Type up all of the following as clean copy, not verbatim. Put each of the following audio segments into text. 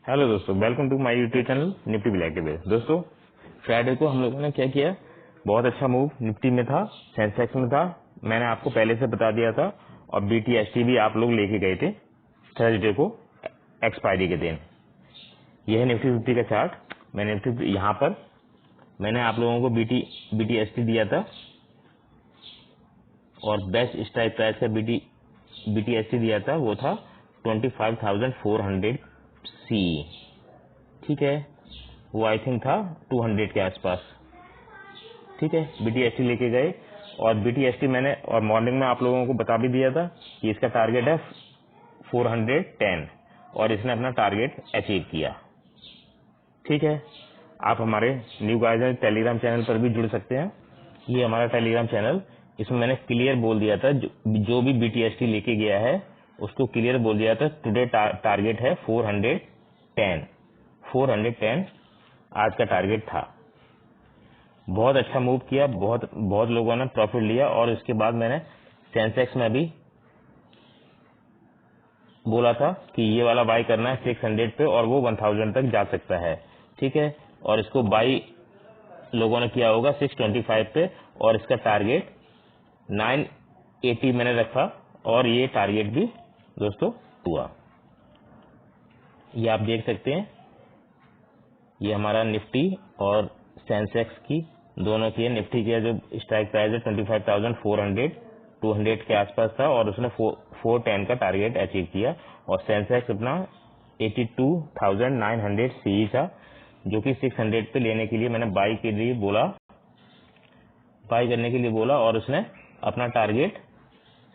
Hello दोस्तों, welcome to my YouTube channel Nifty black day. दोस्तों, Friday को हम लोगों ने क्या किया, बहुत अच्छा मूव निफ्टी में था, सेंसेक्स में था। मैंने आपको पहले से बता दिया था और बीटीएसटी भी आप लोग लेके गए थे थर्सडे को एक्सपायरी के दिन। यह है निफ्टी 50 का चार्ट। मैंने निफ्टी यहाँ पर मैंने आप लोगों को बीटीएसटी दिया था और बेस्ट स्ट्राइक प्राइस का बीटीएसटी दिया था, वो था 25,400 सी। ठीक है, वो आई थिंक था 200 के आसपास। ठीक है, बीटीएसटी लेके गए और बीटीएसटी मैंने और मॉर्निंग में आप लोगों को बता भी दिया था कि इसका टारगेट है 410 और इसने अपना टारगेट अचीव किया। ठीक है, आप हमारे न्यू गाइडेंस टेलीग्राम चैनल पर भी जुड़ सकते हैं। ये हमारा टेलीग्राम चैनल, इसमें मैंने क्लियर बोल दिया था, जो भी बीटीएसटी लेके गया है उसको क्लियर बोल दिया था टुडे टारगेट है 410 आज का टारगेट था। बहुत अच्छा मूव किया, बहुत लोगों ने प्रॉफिट लिया। और इसके बाद मैंने सेंसेक्स में भी बोला था कि ये वाला बाई करना है 600 पे और वो 1000 तक जा सकता है। ठीक है, और इसको बाई लोगों ने किया होगा 625 पे और इसका टारगेट 980 मैंने रखा और ये टारगेट भी दोस्तों हुआ। ये आप देख सकते हैं, ये हमारा निफ्टी और सेंसेक्स की दोनों की है। निफ्टी की जो स्ट्राइक प्राइस है 25,400 200 के आसपास था और उसने 410 का टारगेट अचीव किया। और सेंसेक्स अपना 82,900 सी था, जो कि 600 पे लेने के लिए मैंने बाई करने के लिए बोला और उसने अपना टारगेट,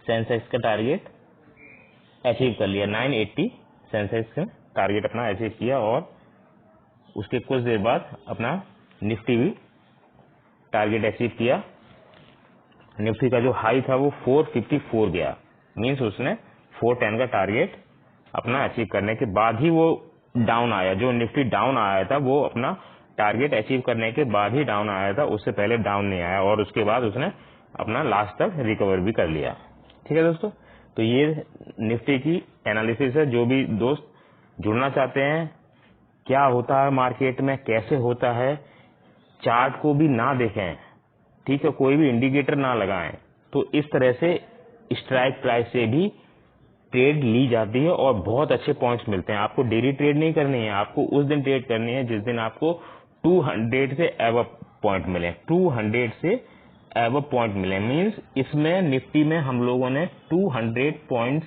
सेंसेक्स का टारगेट अचीव कर लिया। 980 सेंसेक्स ने टारगेट अपना अचीव किया और उसके कुछ देर बाद अपना निफ्टी भी टारगेट अचीव किया। निफ्टी का जो हाई था वो 454 गया, मींस उसने 410 का टारगेट अपना अचीव करने के बाद ही वो डाउन आया। जो निफ्टी डाउन आया था वो अपना टारगेट अचीव करने के बाद ही डाउन आया था, उससे पहले डाउन नहीं आया और उसके बाद उसने अपना लास्ट तक रिकवर भी कर लिया। ठीक है दोस्तों, तो ये निफ्टी की एनालिसिस है। जो भी दोस्त जुड़ना चाहते हैं, क्या होता है मार्केट में, कैसे होता है, चार्ट को भी ना देखें, ठीक है, कोई भी इंडिकेटर ना लगाएं, तो इस तरह से स्ट्राइक प्राइस से भी ट्रेड ली जाती है और बहुत अच्छे पॉइंट्स मिलते हैं। आपको डेली ट्रेड नहीं करनी है, आपको उस दिन ट्रेड करनी है जिस दिन आपको 200 से एव पॉइंट मिले। 200 से एव पॉइंट मिले मींस इसमें निफ्टी में हम लोगों ने 200 पॉइंट्स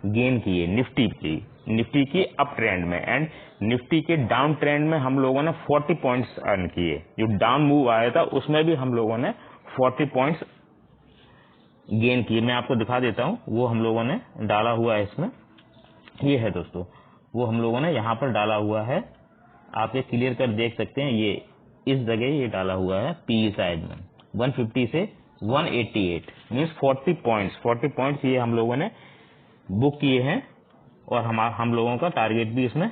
गेन किए निफ्टी की अप ट्रेंड में, एंड निफ्टी के डाउन ट्रेंड में हम लोगों ने 40 पॉइंट्स अर्न किए। जो डाउन मूव आया था उसमें भी हम लोगों ने 40 पॉइंट्स गेन किए। मैं आपको दिखा देता हूं, वो हम लोगों ने डाला हुआ है इसमें। ये है दोस्तों, वो हम लोगों ने यहाँ पर डाला हुआ है, आप ये क्लियर कर देख सकते हैं। ये इस जगह ये डाला हुआ है पी साइड में 150 से 188 मीन्स 40 पॉइंट्स ये हम लोगों ने बुक किए हैं और हम लोगों का टारगेट भी इसमें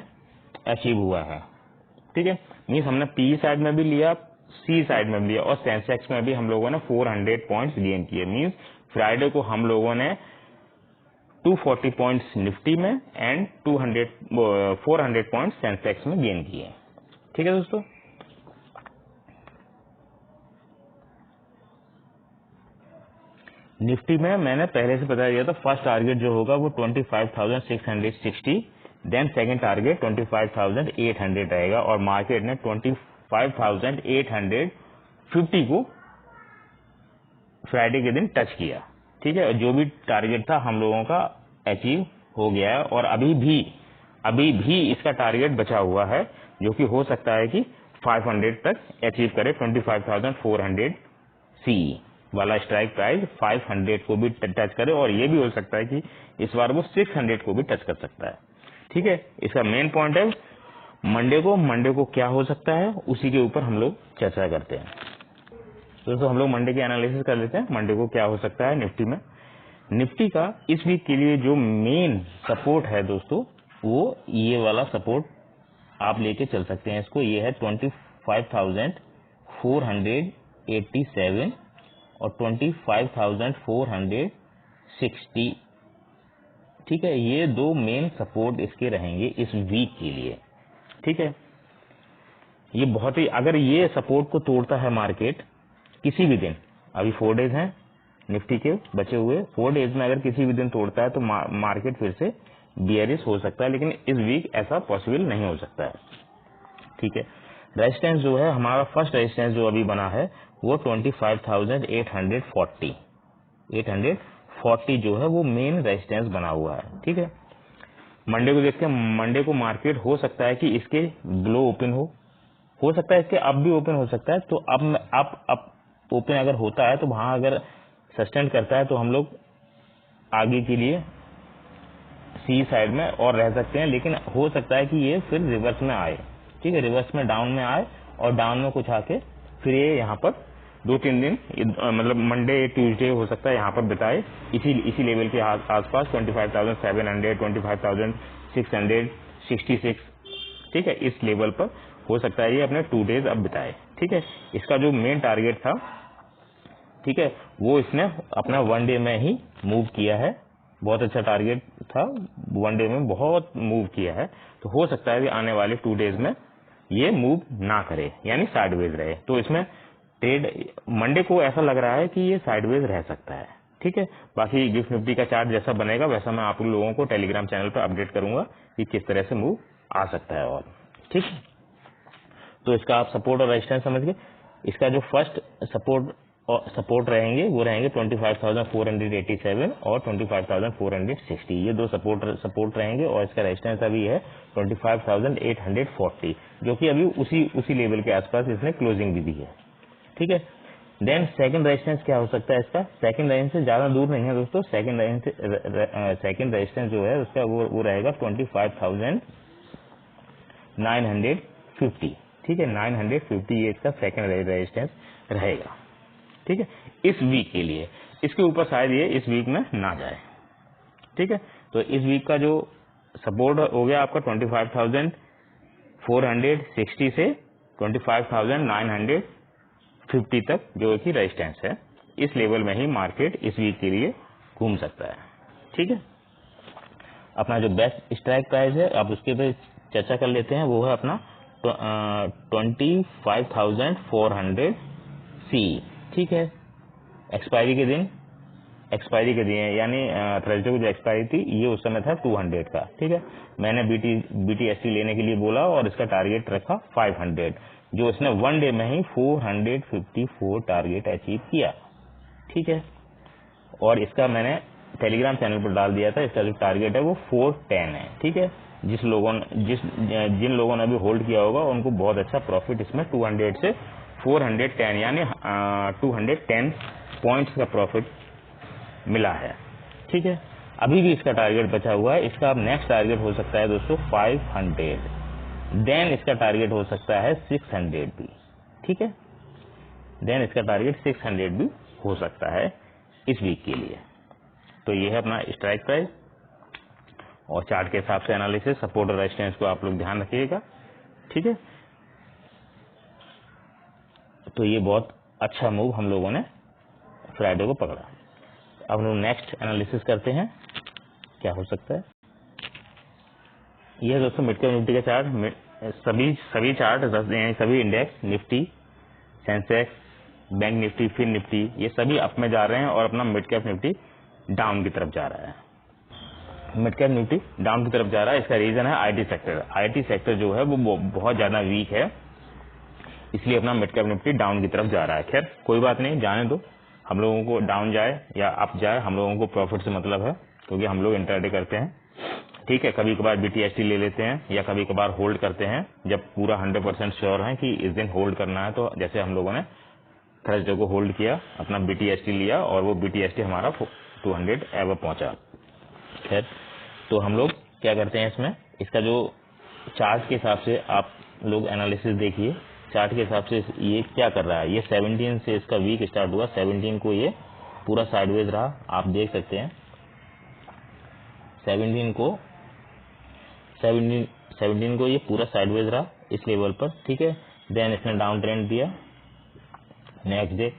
अचीव हुआ है। ठीक है, मीन्स हमने पी साइड में भी लिया, सी साइड में भी लिया और सेंसेक्स में भी हम लोगों ने 400 पॉइंट्स गेन किए। मीन्स फ्राइडे को हम लोगों ने 240 पॉइंट्स निफ्टी में एंड 400 पॉइंट्स सेंसेक्स में गेन किए। ठीक है दोस्तों, निफ्टी में मैंने पहले से बता दिया था, फर्स्ट टारगेट जो होगा वो 25,660, देन सेकंड टारगेट 25,800 रहेगा और मार्केट ने 25,850 को फ्राइडे के दिन टच किया। ठीक है, जो भी टारगेट था हम लोगों का अचीव हो गया है और अभी भी इसका टारगेट बचा हुआ है, जो कि हो सकता है कि 500 तक अचीव करे। 25,400 सी वाला स्ट्राइक प्राइस 500 को भी टच करे और ये भी हो सकता है कि इस बार वो 600 को भी टच कर सकता है। ठीक है, इसका मेन पॉइंट है मंडे को क्या हो सकता है, उसी के ऊपर हम लोग चर्चा करते हैं। दोस्तों, हम लोग मंडे की एनालिसिस कर लेते हैं, मंडे को क्या हो सकता है निफ्टी में। निफ्टी का इस वीक के लिए जो मेन सपोर्ट है दोस्तों, वो ये वाला सपोर्ट आप लेके चल सकते हैं इसको। ये है 25,487 और 25,460। ठीक है, ये दो मेन सपोर्ट इसके रहेंगे इस वीक के लिए। ठीक है, ये बहुत ही, अगर ये सपोर्ट को तोड़ता है मार्केट किसी भी दिन, अभी 4 डेज हैं निफ्टी के बचे हुए, 4 डेज में अगर किसी भी दिन तोड़ता है तो मार्केट फिर से बियरिश हो सकता है, लेकिन इस वीक ऐसा पॉसिबल नहीं हो सकता है। ठीक है, रेजिस्टेंस जो है हमारा, फर्स्ट रेजिस्टेंस जो अभी बना है वो 25,840 840 जो है वो मेन रेजिस्टेंस बना हुआ है। ठीक है, मंडे को देखते हैं, मंडे को मार्केट हो सकता है कि इसके बिलो ओपन हो सकता है इसके अप भी ओपन हो सकता है। तो अब ओपन अगर होता है तो वहां अगर सस्टेन करता है तो हम लोग आगे के लिए सी साइड में और रह सकते हैं, लेकिन हो सकता है कि ये फिर रिवर्स में आए। ठीक है, रिवर्स में डाउन में आए और डाउन में कुछ आके फिर ये यहाँ पर 2-3 दिन मतलब मंडे ट्यूसडे हो सकता है यहाँ पर बिताए इसी लेवल के आसपास 25,700 25,666। ठीक है, इस लेवल पर हो सकता है ये अपने 2 डेज अब बिताए। ठीक है, इसका जो मेन टारगेट था, ठीक है, वो इसने अपना 1 डे में ही मूव किया है, बहुत अच्छा टारगेट था, 1 डे में बहुत मूव किया है। तो हो सकता है कि आने वाले 2 डेज में ये मूव ना करे, यानी साइडवेज रहे। तो इसमें ट्रेड मंडे को ऐसा लग रहा है कि ये साइडवेज रह सकता है। ठीक है, बाकी गिफ्ट निफ्टी का चार्ट जैसा बनेगा वैसा मैं आप लोगों को टेलीग्राम चैनल पर अपडेट करूंगा कि किस तरह से मूव आ सकता है। और ठीक है, तो इसका आप सपोर्ट और रेजिस्टेंस समझ गए। इसका जो फर्स्ट सपोर्ट रहेंगे वो रहेंगे 25,487 और 25,460, ये 2 सपोर्ट रहेंगे। और इसका रेजिस्टेंस अभी है 25,840, जो कि अभी उसी लेवल के आसपास इसने क्लोजिंग भी दी है। ठीक है, देन सेकंड रेजिस्टेंस क्या हो सकता है इसका? सेकंड रेजिस्टेंस ज्यादा दूर नहीं है दोस्तों, सेकंड रेजिस्टेंस जो है उसका वो रहेगा 25,950। ठीक है, 950 ये इसका सेकंड रेजिस्टेंस रहेगा। ठीक है, इस वीक के लिए, इसके ऊपर शायद ये इस वीक में ना जाए। ठीक है, तो इस वीक का जो सपोर्ट हो गया आपका 25,460 से 25,950 तक जो कि रेजिस्टेंस है, इस लेवल में ही मार्केट इस वीक के लिए घूम सकता है। ठीक है, अपना जो बेस्ट स्ट्राइक प्राइस है आप उसके पे चर्चा कर लेते हैं, वो है अपना 25,400 सी। ठीक है, एक्सपायरी के दिन यानी थर्सडे को जो एक्सपायरी थी ये उस समय था 200 का। ठीक है, मैंने BTST लेने के लिए बोला और इसका टारगेट रखा 500, जो इसने 1 डे में ही 454 टारगेट अचीव किया। ठीक है, और इसका मैंने टेलीग्राम चैनल पर डाल दिया था, इसका जो टारगेट है वो 410 है। ठीक है, जिन लोगों ने अभी होल्ड किया होगा उनको बहुत अच्छा प्रॉफिट इसमें 200 से 410 यानी 210 पॉइंट्स का प्रॉफिट मिला है। ठीक है, अभी भी इसका टारगेट बचा हुआ है। इसका अब नेक्स्ट टारगेट हो सकता है दोस्तों 500, देन इसका टारगेट हो सकता है 600 भी। ठीक है, देन इसका टारगेट 600 भी हो सकता है इस वीक के लिए। तो ये है अपना स्ट्राइक प्राइस और चार्ट के हिसाब से एनालिसिस, सपोर्ट और रेजिस्टेंस को आप लोग ध्यान रखिएगा। ठीक है, तो ये बहुत अच्छा मूव हम लोगों ने फ्राइडे को पकड़ा। अब हम लोग नेक्स्ट एनालिसिस करते हैं क्या हो सकता है। यह दोस्तों मिड कैप निफ्टी का चार्ट, सभी चार्ट सभी index, Nifty, Sensex, bank Nifty, fin Nifty, ये सभी अप में जा रहे हैं और अपना मिड कैप निफ्टी डाउन की तरफ जा रहा है। मिड कैप निफ्टी डाउन की तरफ जा रहा है, इसका रीजन है आईटी सेक्टर। आईटी सेक्टर जो है वो बहुत ज्यादा वीक है, इसलिए अपना मिड कैप निफ्टी डाउन की तरफ जा रहा है। खैर कोई बात नहीं, जाने दो, हम लोगों को डाउन जाए या अप जाए, हम लोगों को प्रॉफिट से मतलब है, क्योंकि हम लोग इंटरडे करते हैं। ठीक है, कभी कभार BTST ले लेते हैं या कभी कभार होल्ड करते हैं जब पूरा 100% श्योर है कि इस दिन होल्ड करना है। तो जैसे हम लोगों ने थर्सडे को होल्ड किया, अपना BTST लिया और वो BTST हमारा 200 एवर पहुंचा। खैर, तो हम लोग क्या करते हैं इसमें, इसका जो चार्ट के हिसाब से आप लोग एनालिसिस देखिए, चार्ट के हिसाब से ये क्या कर रहा है। ये 17 से इसका वीक स्टार्ट हुआ, 17 को ये पूरा साइडवेज रहा, आप देख सकते हैं 17 को ये पूरा साइडवेज रहा इस लेवल पर। ठीक है, देन इसने डाउन ट्रेंड दिया नेक्स्ट डे,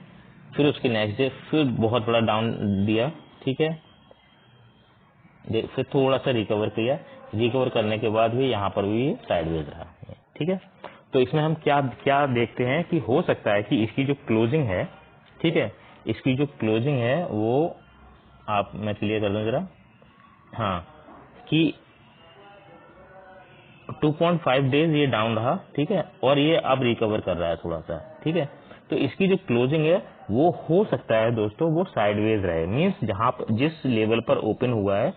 फिर उसके नेक्स्ट डे फिर बहुत बड़ा डाउन दिया। ठीक है, फिर थोड़ा सा रिकवर किया, रिकवर करने के बाद भी यहाँ पर भी साइडवेज रहा। ठीक है। तो इसमें हम क्या क्या देखते हैं कि हो सकता है कि इसकी जो क्लोजिंग है, ठीक है, इसकी जो क्लोजिंग है वो आप, मैं क्लियर कर दूं जरा, हाँ, कि 2.5 डेज ये डाउन रहा, ठीक है, और ये अब रिकवर कर रहा है थोड़ा सा, ठीक है। तो इसकी जो क्लोजिंग है वो हो सकता है दोस्तों वो साइडवेज रहे, मीन्स जहां पर जिस लेवल पर ओपन हुआ है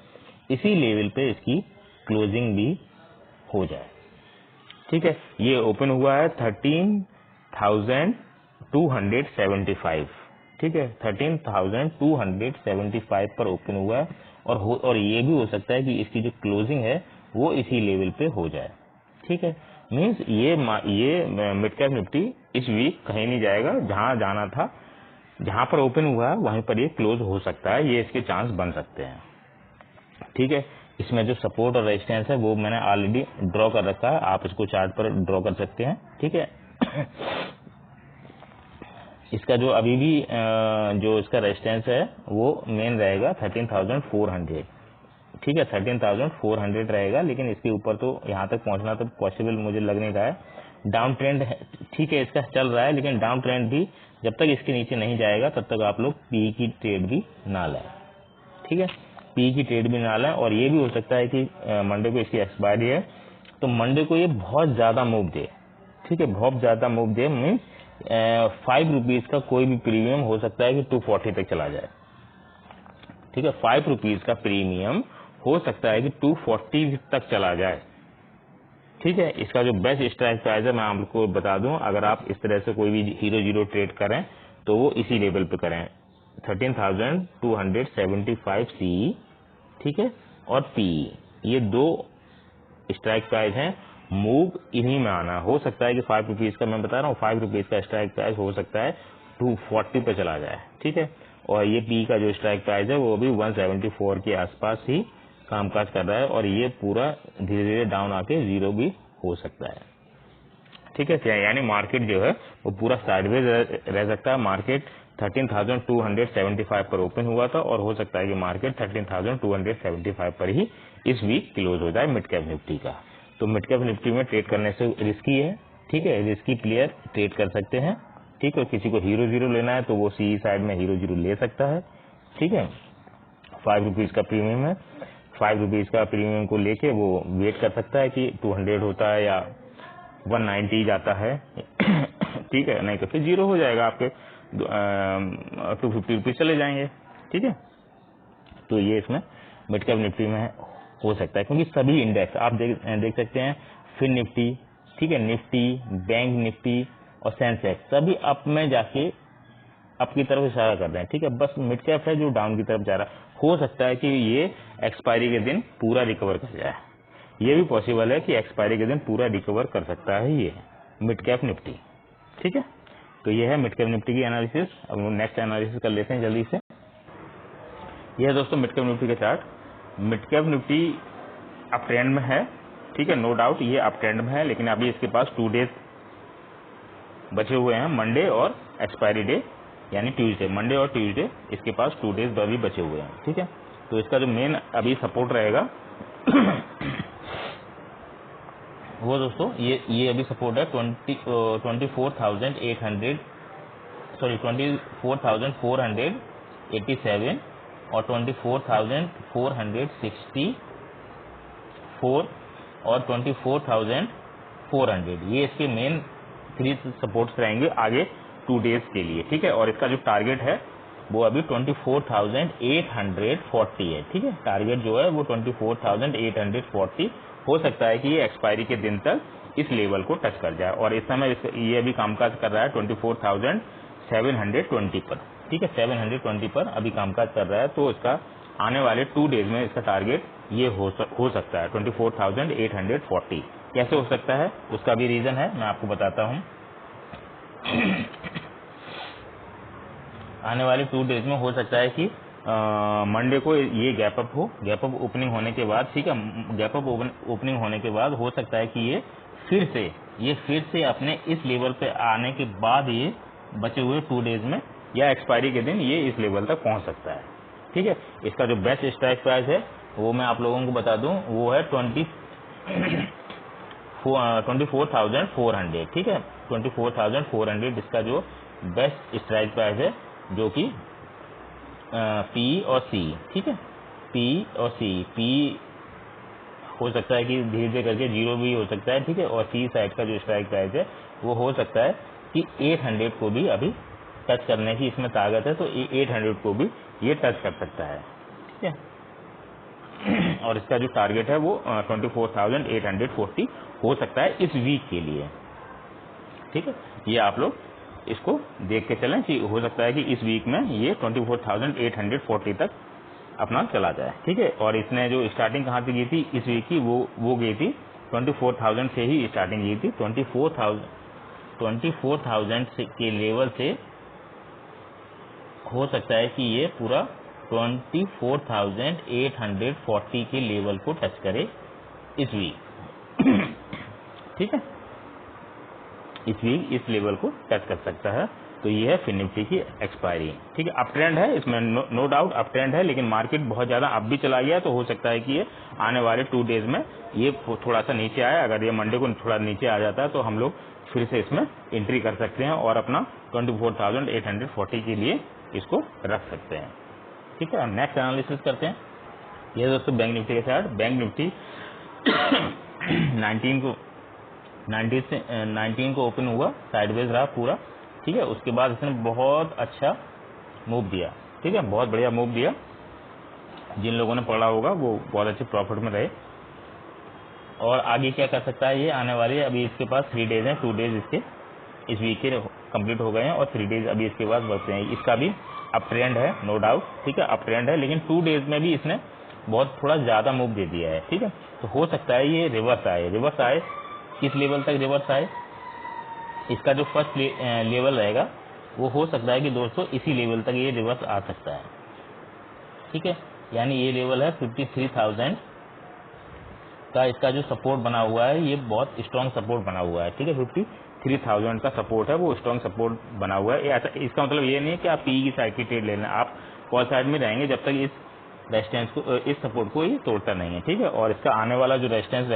इसी लेवल पे इसकी क्लोजिंग भी हो जाए, ठीक है। ये ओपन हुआ है 13,275, ठीक है, 13,275 पर ओपन हुआ है, और ये भी हो सकता है कि इसकी जो क्लोजिंग है वो इसी लेवल पे हो जाए, ठीक है। मीन्स ये मिड कैप निफ्टी इस वीक कहीं नहीं जाएगा, जहां जाना था, जहां पर ओपन हुआ है वहीं पर ये क्लोज हो सकता है, ये इसके चांस बन सकते हैं, ठीक है। इसमें जो सपोर्ट और रेजिस्टेंस है वो मैंने ऑलरेडी ड्रॉ कर रखा है, आप इसको चार्ट पर ड्रॉ कर सकते हैं, ठीक है। इसका जो अभी भी जो इसका रेजिस्टेंस है वो मेन रहेगा 13,400, ठीक है, 13,400 रहेगा, लेकिन इसके ऊपर तो यहाँ तक पहुंचना तो पॉसिबल मुझे लग नहीं रहा है। डाउन ट्रेंड है, ठीक है, इसका चल रहा है, लेकिन डाउन ट्रेंड भी जब तक इसके नीचे नहीं जाएगा तब तक आप लोग पी की ट्रेड भी ना लें, ठीक है, पी की ट्रेड भी ना लें। और ये भी हो सकता है कि मंडे को इसकी एक्सपायरी है, तो मंडे को ये बहुत ज्यादा मूव दे, ठीक है, बहुत ज्यादा मूव दे, मीन्स 5 रुपीज का कोई भी प्रीमियम हो सकता है कि 240 तक चला जाए, ठीक है, 5 रुपीज का प्रीमियम हो सकता है कि 240 तक चला जाए, ठीक है। इसका जो बेस्ट स्ट्राइक प्राइस है मैं आपको बता दूं, अगर आप इस तरह से कोई भी हीरो जीरो ट्रेड करें तो वो इसी लेवल पे करें, 13,275 सी, ठीक है, और पी, ये दो स्ट्राइक प्राइस हैं। मूव इन्हीं में आना हो सकता है कि 5 रुपीज का, मैं बता रहा हूँ 5 रुपीज का स्ट्राइक प्राइस हो सकता है 240 पे चला जाए, ठीक है। और ये पी का जो स्ट्राइक प्राइस है वो भी 174 के आसपास ही कामकाज कर रहा है, और ये पूरा धीरे धीरे डाउन आके जीरो भी हो सकता है, ठीक है। यानी मार्केट जो है वो पूरा साइडवेज रह सकता है। मार्केट 13,275 पर ओपन हुआ था, और हो सकता है कि मार्केट 13,275 पर ही इस वीक क्लोज हो जाए मिड कैप निफ्टी का। तो मिड कैप निफ्टी में ट्रेड करने से रिस्की है, ठीक है, रिस्की प्लेयर ट्रेड कर सकते हैं, ठीक है। किसी को हीरो जीरो लेना है तो वो सी साइड में हीरो जीरो ले सकता है, ठीक है। 5 रुपीज का प्रीमियम है, 5 रुपीज का प्रीमियम को लेके वो वेट कर सकता है कि 200 होता है या 190 जाता है, ठीक है, नहीं तो फिर जीरो हो जाएगा, आपके 250 रुपीज चले जाएंगे, ठीक है। तो ये इसमें मिड कैप निफ्टी में हो सकता है, क्योंकि सभी इंडेक्स आप देख सकते हैं, फिन निफ्टी, ठीक है, निफ्टी, बैंक निफ्टी और सेंसेक्स सभी अप में जाके अप की तरफ इशारा कर रहे हैं, ठीक है। बस मिड कैप है जो डाउन की तरफ जा रहा है। हो सकता है कि ये एक्सपायरी के दिन पूरा रिकवर कर जाए, ये भी पॉसिबल है कि एक्सपायरी के दिन पूरा रिकवर कर सकता है ये मिड कैप निफ्टी, ठीक है। तो ये है मिड कैप निफ्टी की एनालिसिस। अब नेक्स्ट एनालिसिस कर लेते हैं जल्दी से। यह है दोस्तों मिड कैप निफ्टी का chart. Mid cap Nifty up trend में है, ठीक है, नो डाउट ये अप ट्रेंड में है, लेकिन अभी इसके पास 2 डेज बचे हुए हैं, मंडे और एक्सपायरी डे यानी ट्यूसडे, मंडे और ट्यूसडे इसके पास 2 डेज अभी बचे हुए हैं, ठीक है। तो इसका जो मेन अभी सपोर्ट रहेगा वो दोस्तों ये अभी सपोर्ट है 24,800 सॉरी 24,487 और 24,464 और 24,400, ये इसके मेन 3 सपोर्ट्स रहेंगे आगे 2 डेज के लिए, ठीक है। और इसका जो टारगेट है वो अभी 24,840 है, ठीक है। टारगेट जो है वो 24,840 हो सकता है कि ये एक्सपायरी के दिन तक इस लेवल को टच कर जाए, और इस समय ये अभी कामकाज कर रहा है 24,720 पर, ठीक है, 720 पर अभी कामकाज कर रहा है। तो इसका आने वाले 2 डेज में इसका टारगेट ये हो सकता है 24,840। कैसे हो सकता है उसका भी रीजन है, मैं आपको बताता हूं। आने वाले 2 डेज में हो सकता है कि मंडे को ये गैप अप हो, गैप अप ओपनिंग होने के बाद, ठीक है, गैप अप ओपनिंग होने के बाद हो सकता है कि ये फिर से अपने इस लेवल पे आने के बाद ये बचे हुए 2 डेज में या एक्सपायरी के दिन ये इस लेवल तक पहुंच सकता है, ठीक है। इसका जो बेस्ट स्ट्राइक प्राइस है वो मैं आप लोगों को बता दूं, वो है 24,400, ठीक है, 24,400 इसका जो बेस्ट स्ट्राइक प्राइस है, जो कि पी और सी, ठीक है, पी और सी, पी हो सकता है कि धीरे धीरे करके 0 भी हो सकता है, ठीक है, और सी साइड का जो स्ट्राइक प्राइस है वो हो सकता है कि 800 को भी अभी टच करने की इसमें ताकत है, तो 800 को भी ये टच कर सकता है, ठीक है। और इसका जो टारगेट है वो 24,840 हो सकता है इस वीक के लिए, ठीक है। ये आप लोग इसको देख के चलें कि हो सकता है कि इस वीक में ये 24,840 तक अपना चला जाए, ठीक है। और इसने जो स्टार्टिंग कहाँ से की थी इस वीक की, वो गई थी 24,000 से ही स्टार्टिंग की थी। 24,000 के लेवल से हो सकता है कि ये पूरा 24,840 के लेवल को टच करे इस वीक, ठीक है, इस वीक इस लेवल को टच कर सकता है। तो ये है फिन निफ्टी की एक्सपायरी, ठीक है। अप ट्रेंड है इसमें, नो डाउट अप ट्रेंड है, लेकिन मार्केट बहुत ज्यादा अप भी चला गया, तो हो सकता है कि ये आने वाले 2 डेज में ये थोड़ा सा नीचे आए। अगर ये मंडे को थोड़ा नीचे आ जाता है तो हम लोग फिर से इसमें एंट्री कर सकते हैं और अपना 24,840 के लिए इसको रख सकते हैं, ठीक है। नेक्स्ट एनालिसिस करते हैं। ये दोस्तों बैंक निफ्टी के साथ, बैंक निफ्टी 19 को ओपन हुआ, साइडवेज रहा पूरा, ठीक है। उसके बाद इसने बहुत अच्छा मूव दिया, ठीक है, बहुत बढ़िया मूव दिया। जिन लोगों ने पढ़ा होगा वो बहुत अच्छे प्रॉफिट में रहे। और आगे क्या कर सकता है ये आने वाले, अभी इसके पास 3 डेज हैं, 2 डेज इसके इस वीक के कंप्लीट हो गए हैं और 3 डेज अभी इसके बाद बचते हैं। इसका भी अप ट्रेंड है, नो डाउट, ठीक है, अप ट्रेंड है, लेकिन 2 डेज में भी इसने बहुत थोड़ा ज्यादा मूव दे दिया है, ठीक है। तो हो सकता है ये रिवर्स आए, किस लेवल तक रिवर्स आए, इसका जो फर्स्ट लेवल रहेगा वो हो सकता है कि दोस्तों इसी लेवल तक ये रिवर्स आ सकता है, ठीक है। यानी ये लेवल है 53,000 का, इसका जो सपोर्ट बना हुआ है ये बहुत स्ट्रॉन्ग सपोर्ट बना हुआ है, ठीक है। 53,000 का सपोर्ट है, वो स्ट्रॉन्ग सपोर्ट बना हुआ है। ऐसा इसका मतलब ये नहीं है कि आप पी की साइड की ट्रेड लेना, आप कॉल साइड में रहेंगे जब तक इस रेजिस्टेंस को, इस सपोर्ट को ये तोड़ता नहीं है, ठीक है। और इसका आने वाला जो रेजिस्टेंस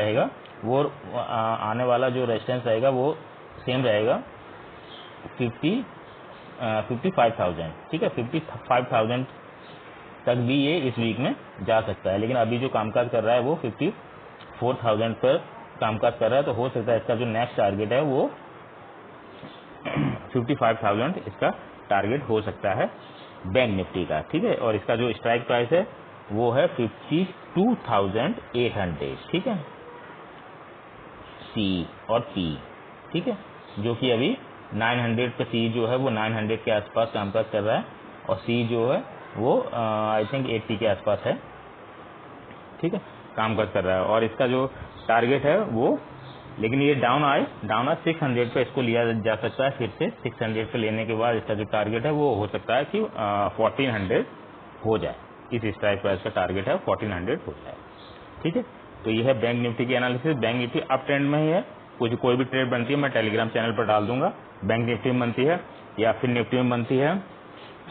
रहेगा वो सेम रहेगा 55,000, ठीक है, 55,000 तक भी ये इस वीक में जा सकता है। लेकिन अभी जो कामकाज कर रहा है वो 54,000 पर कामकाज कर रहा है, तो हो सकता है इसका जो नेक्स्ट टारगेट है वो 55,000 इसका टारगेट हो सकता है बैंक निफ्टी का, ठीक है। और इसका जो स्ट्राइक प्राइस है वो है 52,800, ठीक है, सी और पी, ठीक है, जो कि अभी 900 पे सी जो है वो 900 के आसपास कामकाज कर रहा है और सी जो है वो आई थिंक 80 के आसपास है, ठीक है, कामकाज कर रहा है। और इसका जो टारगेट है वो, लेकिन ये डाउन आए 600 पे इसको लिया जा सकता है, फिर से 600 पे लेने के बाद इसका जो टारगेट है वो हो सकता है कि 1400 हो जाए, इस स्ट्राइक प्राइस का टारगेट है 1400 हो जाए, ठीक है। तो ये है बैंक निफ्टी की analysis. Bank Nifty up trend में ही है, कोई भी ट्रेड बनती है मैं टेलीग्राम चैनल पर डाल दूंगा। बैंक निफ्टी में बनती है या फिर निफ्टी में बनती है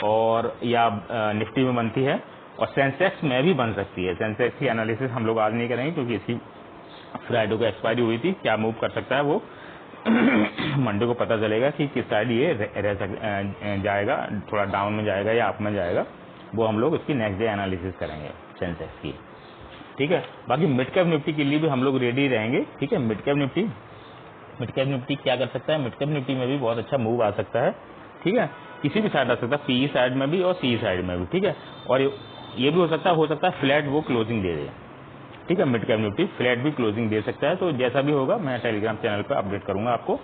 और या निफ्टी में बनती है, और सेंसेक्स में भी बन सकती है। सेंसेक्स की एनालिसिस हम लोग आज नहीं करेंगे क्योंकि इसकी फ्राइडे को एक्सपायरी हुई थी, क्या मूव कर सकता है वो मंडे को पता चलेगा कि किस साइड ये जाएगा, थोड़ा डाउन में जाएगा या अप में जाएगा, वो हम लोग इसकी नेक्स्ट डे एनालिसिस करेंगे सेंसेक्स की, ठीक है। बाकी मिड कैप निफ्टी के लिए भी हम लोग रेडी रहेंगे, ठीक है। मिड कैप निफ्टी क्या कर सकता है, मिड कैप निफ्टी में भी बहुत अच्छा मूव आ सकता है, ठीक है, किसी भी साइड आ सकता है, पी साइड में भी और सी साइड में भी, ठीक है। और ये भी हो सकता है फ्लैट वो क्लोजिंग दे दे, ठीक है। मिड कैप निफ्टी फ्लैट भी क्लोजिंग दे सकता है, तो जैसा भी होगा मैं टेलीग्राम चैनल पर अपडेट करूंगा आपको।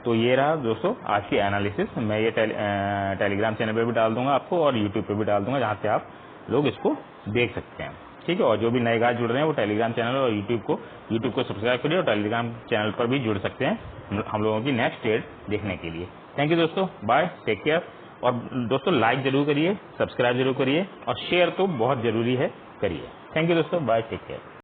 तो ये रहा दोस्तों आज की एनालिसिस, मैं ये टेलीग्राम चैनल पे भी डाल दूंगा आपको और यूट्यूब पे भी डाल दूंगा, जहाँ से आप लोग इसको देख सकते हैं, ठीक है। और जो भी नए गाइस जुड़ रहे हैं वो टेलीग्राम चैनल और यूट्यूब को सब्सक्राइब करिए और टेलीग्राम चैनल पर भी जुड़ सकते हैं हम लोगों की नेक्स्ट ट्रेड देखने के लिए। थैंक यू दोस्तों, बाय, टेक केयर। और दोस्तों लाइक जरूर करिए, सब्सक्राइब जरूर करिए और शेयर तो बहुत जरूरी है, करिए। थैंक यू दोस्तों, बाय, टेक केयर।